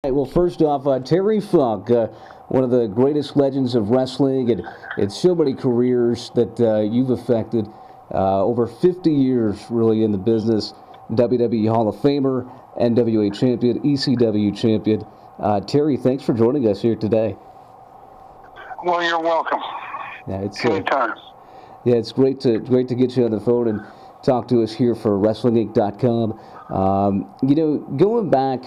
Right, well, first off, Terry Funk, one of the greatest legends of wrestling, and so many careers that you've affected. Over 50 years, really, in the business. WWE Hall of Famer, NWA champion, ECW champion. Terry, thanks for joining us here today. Well, you're welcome. Yeah, it's anytime. Yeah, it's great to get you on the phone and talk to us here for WrestlingInc.com. Going back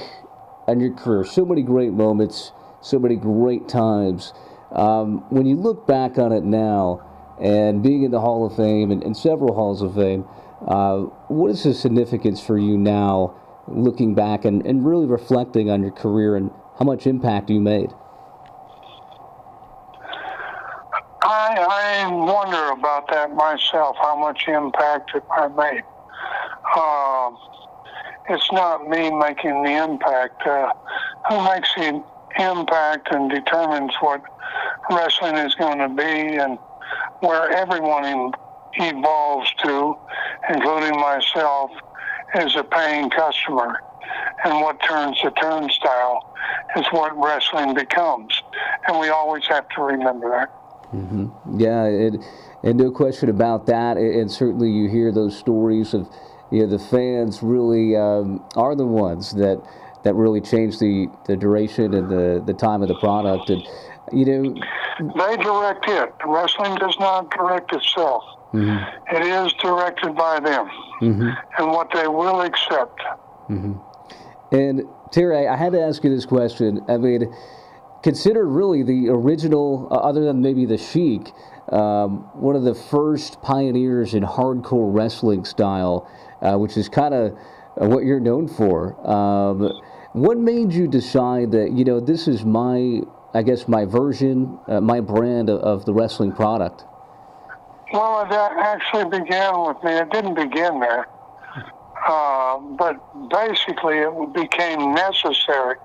on your career, so many great moments, so many great times. When you look back on it now, and being in the Hall of Fame and several Halls of Fame, what is the significance for you now, looking back and really reflecting on your career and how much impact you made? I wonder about that myself, how much impact I made. It's not me making the impact. Who makes the impact and determines what wrestling is going to be and where everyone evolves to, including myself, is a paying customer. And what turns the turnstile is what wrestling becomes. And we always have to remember that. Mm-hmm. Yeah, and no question about that. And certainly you hear those stories of, the fans really are the ones that really change the duration and the time of the product. And, they direct it. Wrestling does not direct itself. Mm-hmm. It is directed by them, mm-hmm. and what they will accept. Mm-hmm. And Terry, I had to ask you this question. I mean, considered really the original, other than maybe the Sheik, one of the first pioneers in hardcore wrestling style, which is kind of what you're known for. What made you decide that, this is my version, my brand of the wrestling product? Well, that actually began with me. It didn't begin there. But basically it became necessary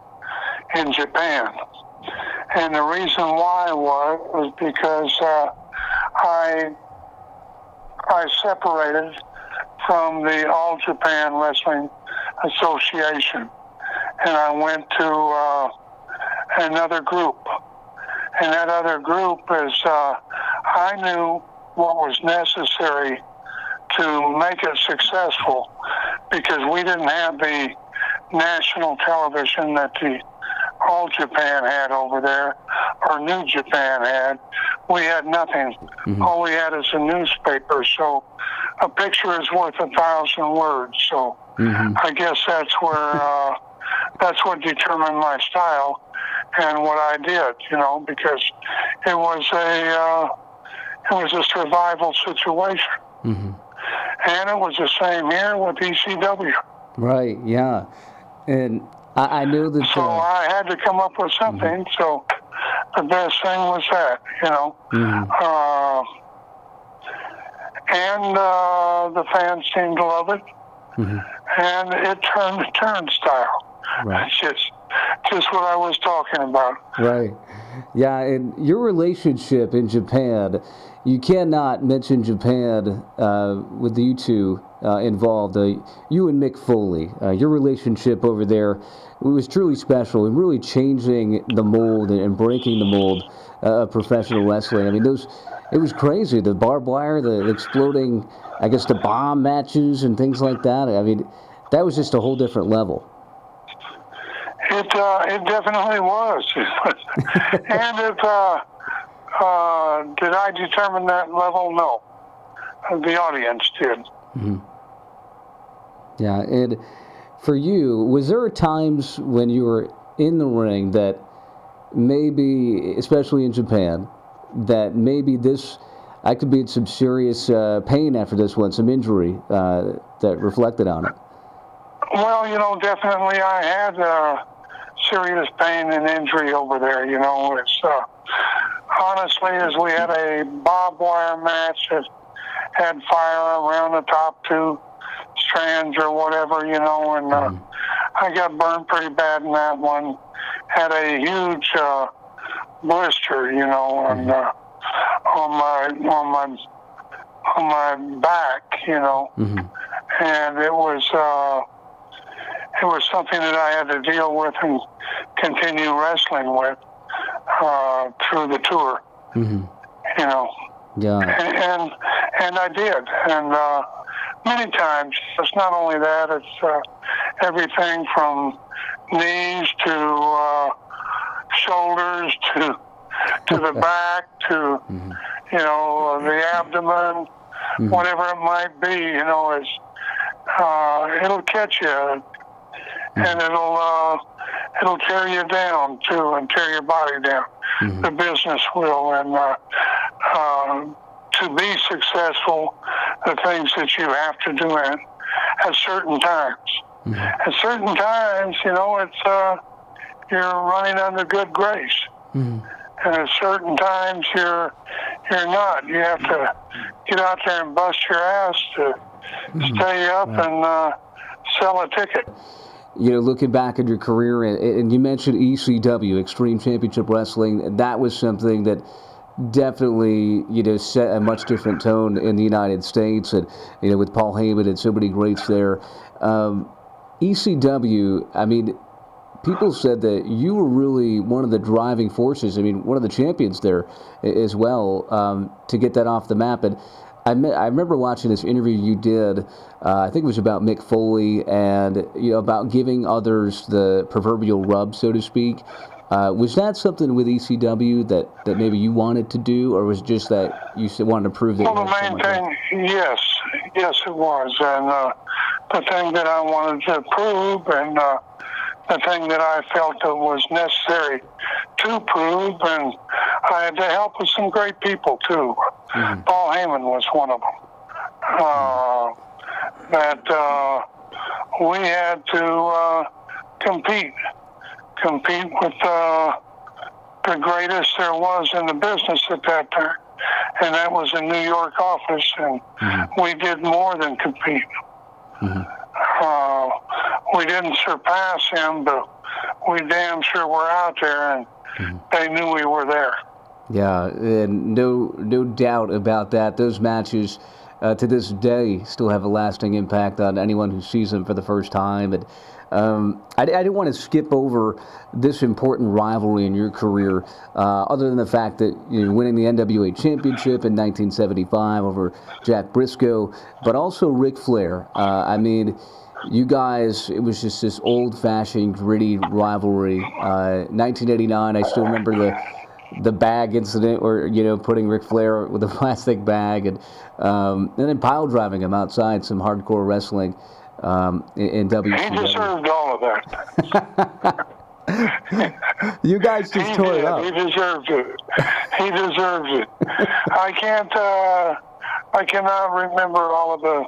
in Japan. And the reason why was because I separated from the All Japan Wrestling Association, and I went to another group. And that other group is, I knew what was necessary to make it successful, because we didn't have the national television that the All Japan had over there, or New Japan had. We had nothing. Mm-hmm. All we had is a newspaper, so a picture is worth 1,000 words. So mm-hmm. I guess that's where that's what determined my style and what I did, because it was a survival situation. Mm-hmm. And it was the same here with ECW. Right, yeah. And I know that... So I had to come up with something, mm-hmm. so the best thing was that, Mm-hmm. And the fans seemed to love it, mm-hmm. and it turned the turnstile. Right. That's just what I was talking about. Right. Yeah, and your relationship in Japan, you cannot mention Japan with you two involved. You and Mick Foley, your relationship over there was truly special and really changing the mold and breaking the mold of professional wrestling. I mean, it was crazy. The barbed wire, the exploding, the bomb matches and things like that. I mean, that was just a whole different level. It definitely was. And did I determine that level? No. The audience did. Mm-hmm. Yeah, and for you, was there times when you were in the ring that maybe, especially in Japan, that maybe I could be in some serious pain after this one, some injury that reflected on it? Well, definitely I had serious pain and injury over there. It's honestly, as we had a barbed wire match that had fire around the top two strands or whatever, and I got burned pretty bad in that one. Had a huge blister, on my back, mm-hmm. and it was it was something that I had to deal with and continue wrestling with through the tour. Mm-hmm. You know. Yeah. And I did. And many times, it's not only that, it's everything from knees to shoulders to the back to, you know, the abdomen, whatever it might be, you know, it'll catch you and it'll tear you down too and tear your body down. The business will, and to be successful, the things that you have to do at certain times. At certain times, you know, it's you're running under good grace, and at certain times you're not. You have to get out there and bust your ass to stay up and sell a ticket. You know, looking back at your career, and you mentioned ECW, Extreme Championship Wrestling, that was something that definitely, you know, set a much different tone in the United States, and, you know, with Paul Heyman and so many greats there. ECW, I mean, people said that you were really one of the driving forces, I mean, one of the champions there as well, to get that off the map. And I remember watching this interview you did, I think it was about Mick Foley and, you know, about giving others the proverbial rub, so to speak. Was that something with ECW that maybe you wanted to do, or was it just that you wanted to prove that? Well, the main thing, yes, it was. And the thing that I wanted to prove and the thing that I felt that was necessary to prove, and I had to help with some great people too. Paul Heyman was one of them. That we had to compete with the greatest there was in the business at that time, and that was a New York office, and we did more than compete. We didn't surpass him, but we damn sure were out there, and they knew we were there. Yeah, and no doubt about that. Those matches, to this day, still have a lasting impact on anyone who sees them for the first time. And I didn't want to skip over this important rivalry in your career, other than the fact that you're winning the NWA Championship in 1975 over Jack Briscoe, but also Ric Flair. I mean, you guys, it was just this old-fashioned, gritty rivalry. 1989, I still remember the bag incident, where, you know, putting Ric Flair with a plastic bag, and then pile driving him outside some hardcore wrestling in WCW. He deserved all of that. You guys just tore it up. He deserved it. He deserves it. I cannot remember all of the,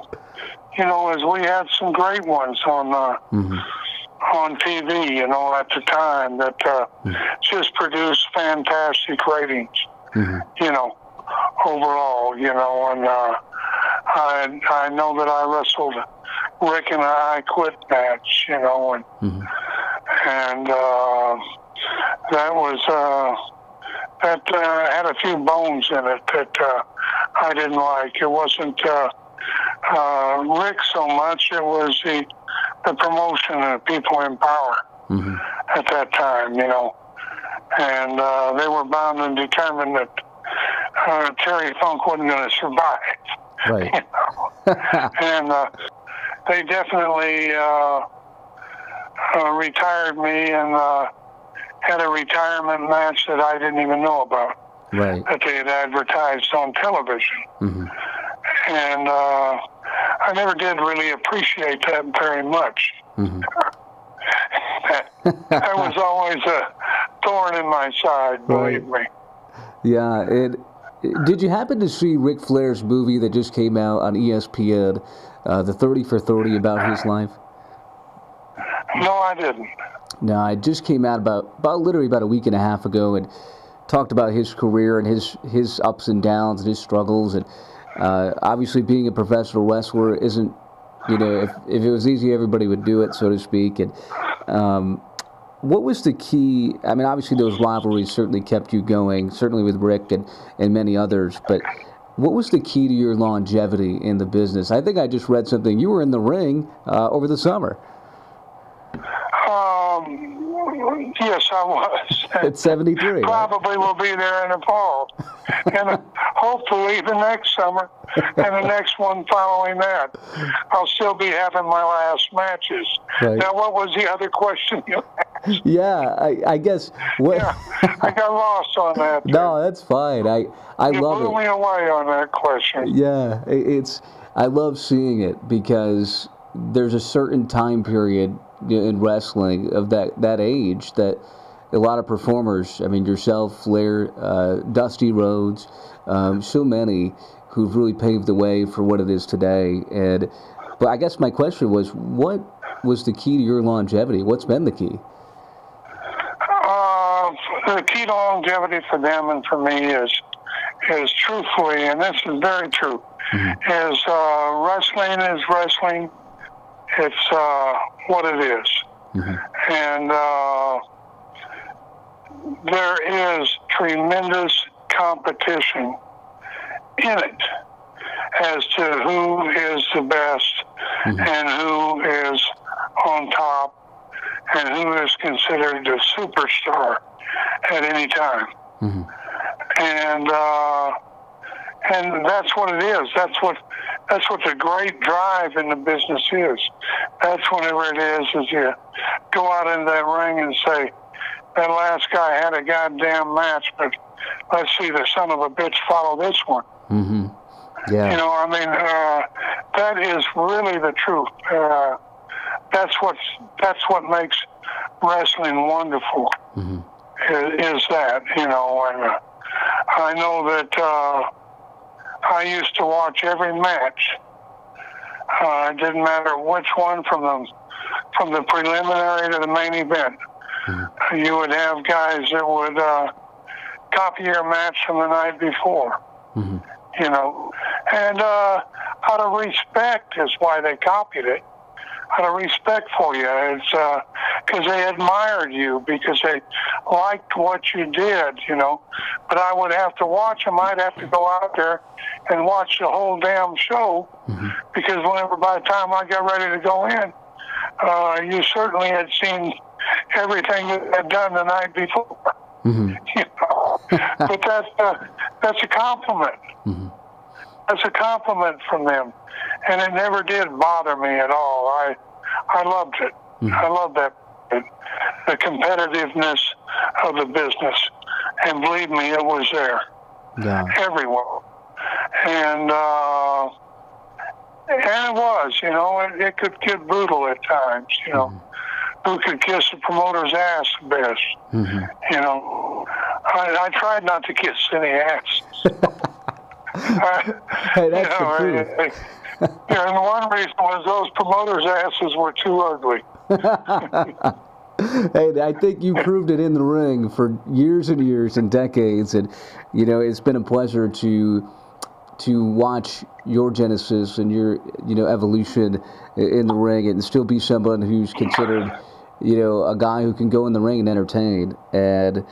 you know, as we had some great ones on TV, you know, at the time that just produced fantastic ratings, you know, overall, you know, and I know that I wrestled Rick in an I Quit match, you know, and that was that had a few bones in it that I didn't like. It wasn't Rick so much; it was the promotion of people in power at that time, you know, and they were bound and determined that Terry Funk wasn't going to survive. Right. You know? And they definitely retired me and had a retirement match that I didn't even know about. Right. That they had advertised on television. And I never did really appreciate that very much. That was always a thorn in my side, believe me. Yeah, and did you happen to see Ric Flair's movie that just came out on ESPN, the 30 for 30, about his life? No, I didn't. No, it just came out literally about a week and a half ago, and talked about his career and his ups and downs and his struggles. And obviously being a professional wrestler isn't, you know, if it was easy, everybody would do it, so to speak. And what was the key? I mean, obviously those rivalries certainly kept you going, certainly with Rick and many others, but what was the key to your longevity in the business? I think I just read something. You were in the ring over the summer. Yes, I was. At 73. Probably will be there in the fall. And hopefully the next summer and the next one following that. I'll still be having my last matches. Right. Now, what was the other question you asked? Yeah, I guess. What... Yeah, I got lost on that. No, that's fine. I love it. You blew me away on that question. Yeah, I love seeing it because there's a certain time period in wrestling of that age that a lot of performers, I mean yourself, Flair, Dusty Rhodes, so many who've really paved the way for what it is today. But I guess my question was, what was the key to your longevity? What's been the key? The key to longevity for them and for me is truthfully, and this is very true, is wrestling is wrestling. It's what it is. And there is tremendous competition in it as to who is the best and who is on top and who is considered a superstar at any time. And that's what it is. That's what the great drive in the business is. That's whenever it is you go out into that ring and say, that last guy had a goddamn match, but let's see the son of a bitch follow this one. Yeah. You know, I mean, that is really the truth. That's what makes wrestling wonderful. Is that, you know, and I know that I used to watch every match. It didn't matter which one, from the preliminary to the main event. You would have guys that would copy your match from the night before. You know, and out of respect is why they copied it. Out of respect for you, it's because they admired you, because they liked what you did, you know. But I would have to watch them. I'd have to go out there and watch the whole damn show, because whenever, by the time I got ready to go in, you certainly had seen everything that had done the night before. You know? But that's a compliment. That's a compliment from them, and it never did bother me at all. I loved it. I loved that, the competitiveness of the business, and believe me, it was there. Everywhere. And it was, you know, it could get brutal at times, you know. Who could kiss the promoter's ass the best? You know, I tried not to kiss any ass. Hey, that's the truth. And one reason was those promoters' asses were too ugly. Hey, I think you proved it in the ring for years and years and decades, and you know, it's been a pleasure to watch your genesis and your, you know, evolution in the ring, and still be someone who's considered, you know, a guy who can go in the ring and entertain. And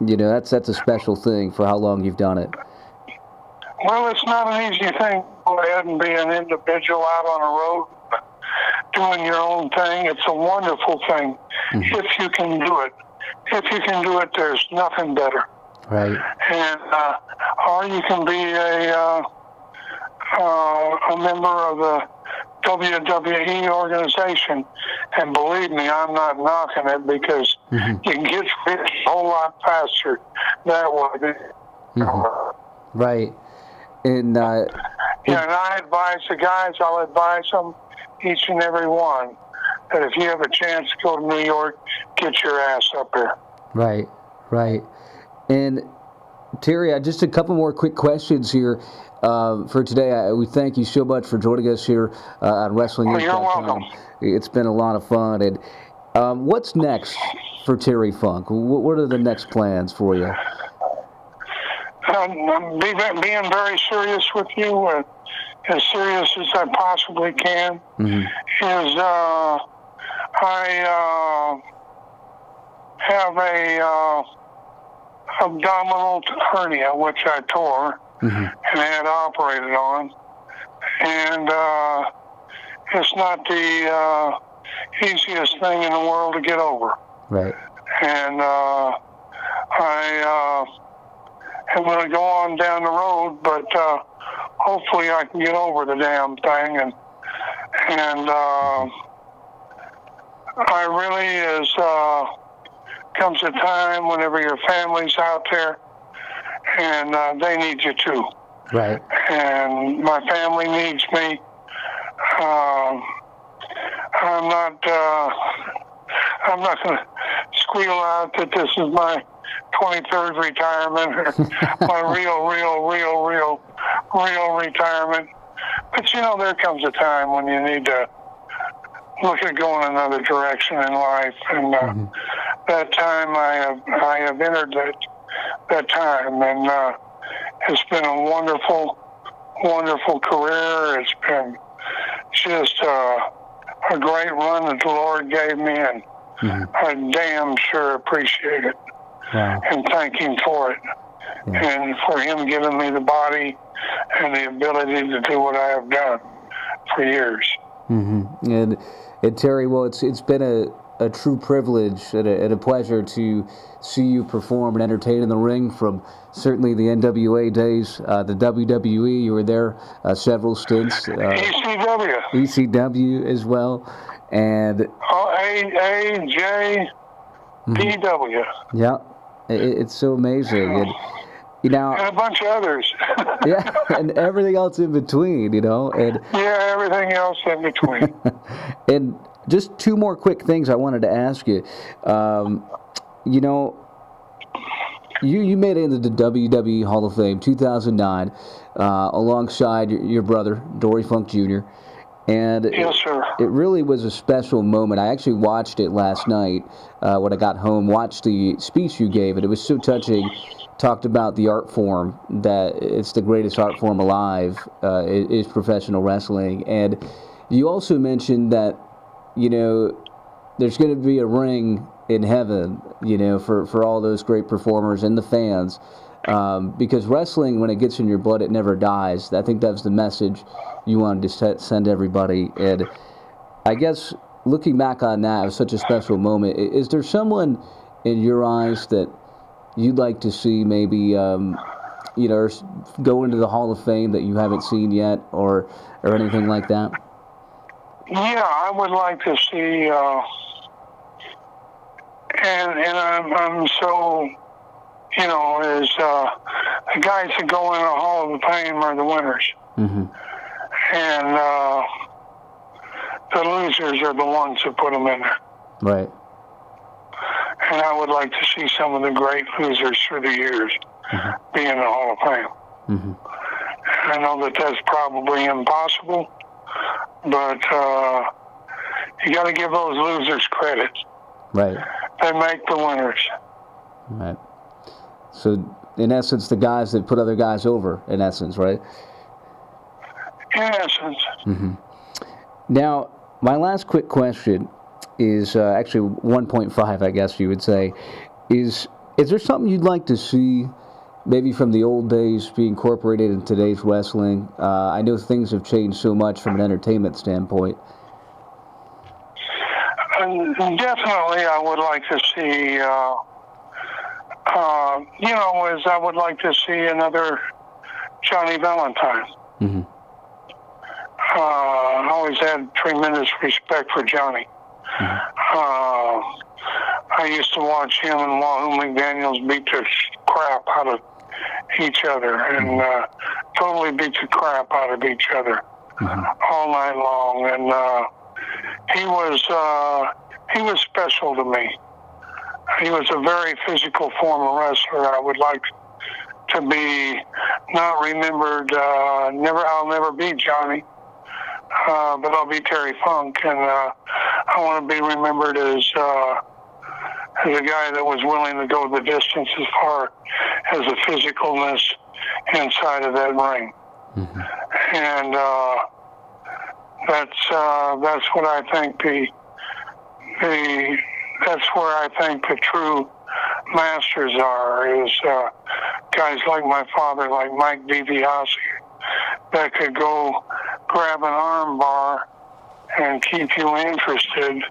you know, that's a special thing for how long you've done it. Well, it's not an easy thing to go ahead and be an individual out on the road doing your own thing. It's a wonderful thing if you can do it. If you can do it, there's nothing better. Right. And or you can be a member of the WWE organization, and believe me, I'm not knocking it, because you can get rich a whole lot faster that way. Right. And and I advise the guys, I'll advise them, each and every one, that if you have a chance to go to New York, get your ass up there. Right, right. And Terry, just a couple more quick questions here for today. We thank you so much for joining us here on Wrestling. Well, you're welcome. It's been a lot of fun. And what's next for Terry Funk? What are the next plans for you? Being very serious with you, as serious as I possibly can, is I have a abdominal hernia, which I tore and had operated on, and it's not the easiest thing in the world to get over. Right. And I am going to go on down the road, but hopefully I can get over the damn thing. And I really comes a time whenever your family's out there, and they need you too. Right. And my family needs me. I'm not going to squeal out that this is my 23rd retirement or my real retirement. But you know, there comes a time when you need to look at going another direction in life, and that time I have entered that time, and it's been a wonderful career. It's been just a great run that the Lord gave me, and I damn sure appreciate it. Wow. And thank Him for it, and for Him giving me the body and the ability to do what I have done for years. And Terry, well, it's been a true privilege and a pleasure to see you perform and entertain in the ring, from certainly the NWA days, the WWE. You were there several stints. ECW. ECW as well, and AJPW. Yeah, it's so amazing, and you know, and a bunch of others. Yeah, and everything else in between, you know, and yeah, everything else in between. And just two more quick things I wanted to ask you. You know, you made it into the WWE Hall of Fame 2009 alongside your brother, Dory Funk Jr., and yes, sir. It really was a special moment. I actually watched it last night when I got home, watched the speech you gave, and it was so touching. Talked about the art form, that it's the greatest art form alive, is professional wrestling. And you also mentioned that, you know, there's going to be a ring in heaven, you know, for all those great performers and the fans, because wrestling, when it gets in your blood, it never dies. I think that's the message you wanted to send everybody. And I guess looking back on that, it was such a special moment. Is there someone in your eyes that you'd like to see maybe, you know, go into the Hall of Fame that you haven't seen yet, or anything like that? Yeah, I would like to see, and I'm so, you know, is the guys that go in the Hall of Fame are the winners, and the losers are the ones that put them in there. Right. And I would like to see some of the great losers through the years be in the Hall of Fame. I know that that's probably impossible, but you got to give those losers credit. Right. They make the winners. Right. So, in essence, the guys that put other guys over, in essence, right? In essence. Now, my last quick question is actually 1.5, I guess you would say. Is there something you'd like to see, maybe from the old days, be incorporated in today's wrestling? I know things have changed so much from an entertainment standpoint. Definitely, I would like to see, you know, I would like to see another Johnny Valentine. I always had tremendous respect for Johnny. I used to watch him and Wahoo McDaniels beat the crap out of each other, and totally beat the crap out of each other all night long. And he was special to me. He was a very physical form of wrestler. I would like to be not remembered. I'll never be Johnny. But I'll be Terry Funk, and I want to be remembered as a guy that was willing to go the distance as far as the physicalness inside of that ring. And that's what I think that's where I think the true masters are, is guys like my father, like Mike DiBiase, that could go grab an arm bar and keep you interested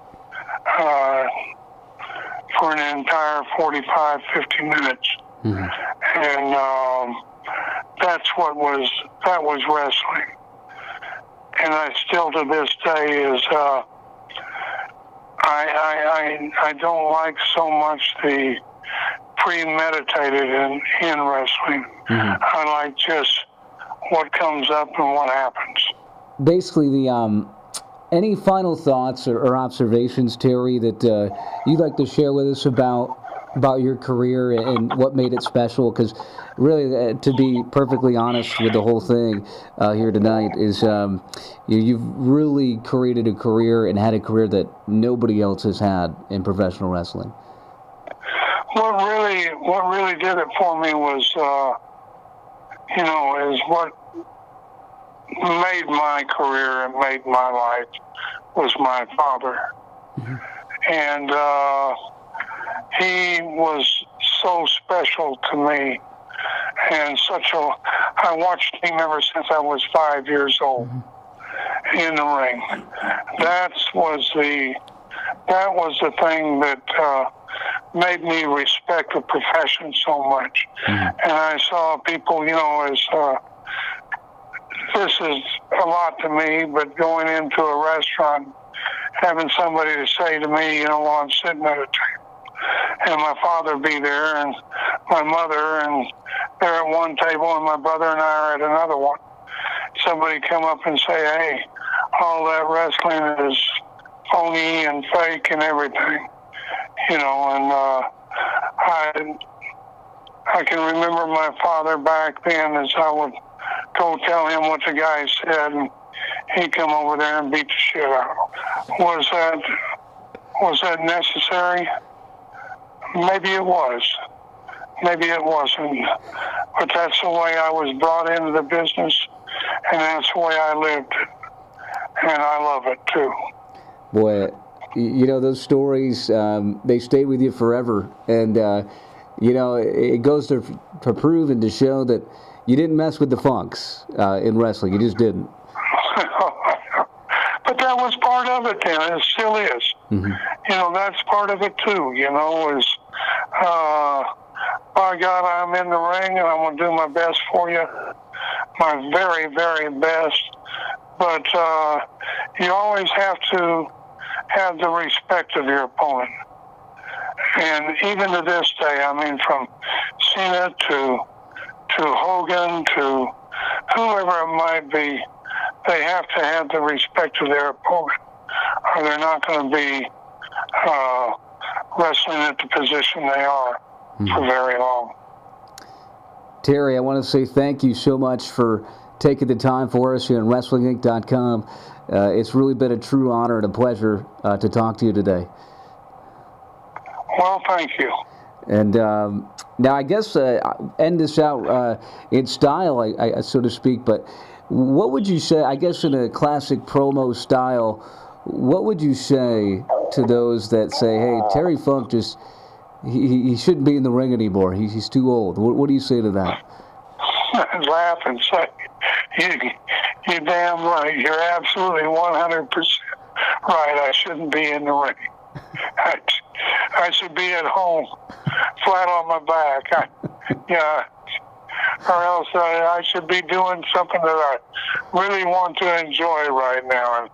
for an entire 45, 50 minutes. And that was wrestling. And I still to this day is, I don't like so much the premeditated in wrestling. I like just what comes up and what happens. Basically, any final thoughts or observations, Terry, that you'd like to share with us about your career and what made it special? Because really, to be perfectly honest with the whole thing here tonight, is you've really created a career and had a career that nobody else has had in professional wrestling. What really did it for me was, is what made my career and made my life was my father. And he was so special to me, and I watched him ever since I was 5 years old in the ring. That was the thing that made me respect the profession so much. And I saw people, this is a lot to me, but going into a restaurant, having somebody to say to me, while I'm sitting at a table, and my father be there, and my mother, and they're at one table, and my brother and I are at another one. Somebody come up and say, hey, all that wrestling is phony and fake and everything, and I can remember my father back then as I would go tell him what the guy said, and he'd come over there and beat the shit out of him. Was that necessary? Maybe it was. Maybe it wasn't. But that's the way I was brought into the business, and that's the way I lived it. And I love it, too. Boy, those stories, they stay with you forever. And, it goes to prove and to show that you didn't mess with the funks in wrestling. You just didn't. But that was part of it then. It still is. That's part of it too, is, by God, I'm in the ring and I'm going to do my best for you. My very, very best. But you always have to have the respect of your opponent. And even to this day, from Cena to Hogan to whoever it might be, they have to have the respect of their opponent, or they're not going to be wrestling at the position they are for very long. Terry, I want to say thank you so much for taking the time for us here on WrestlingInc.com. It's really been a true honor and a pleasure to talk to you today. Well, thank you. And now I guess end this out in style, I so to speak, but what would you say, I guess in a classic promo style, what would you say to those that say, hey, Terry Funk just, he shouldn't be in the ring anymore, he's too old? What do you say to that? Laugh and say, you're damn right, you're absolutely 100% right, I shouldn't be in the ring. I should be at home, flat on my back. Or else I should be doing something that I really want to enjoy right now. And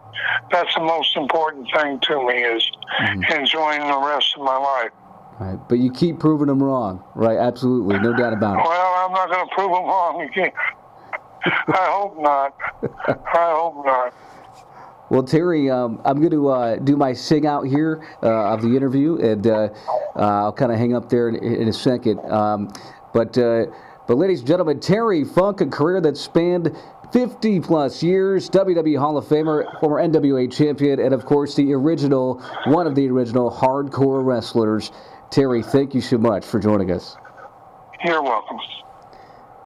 that's the most important thing to me, is enjoying the rest of my life. Right, but you keep proving them wrong, right? Absolutely, no doubt about it. Well, I'm not going to prove them wrong again. I hope not. I hope not. Well, Terry, I'm going to do my sing out here of the interview, and I'll kind of hang up there in a second. But ladies and gentlemen, Terry Funk, a career that spanned 50-plus years, WWE Hall of Famer, former NWA champion, and, of course, one of the original hardcore wrestlers. Terry, thank you so much for joining us. You're welcome.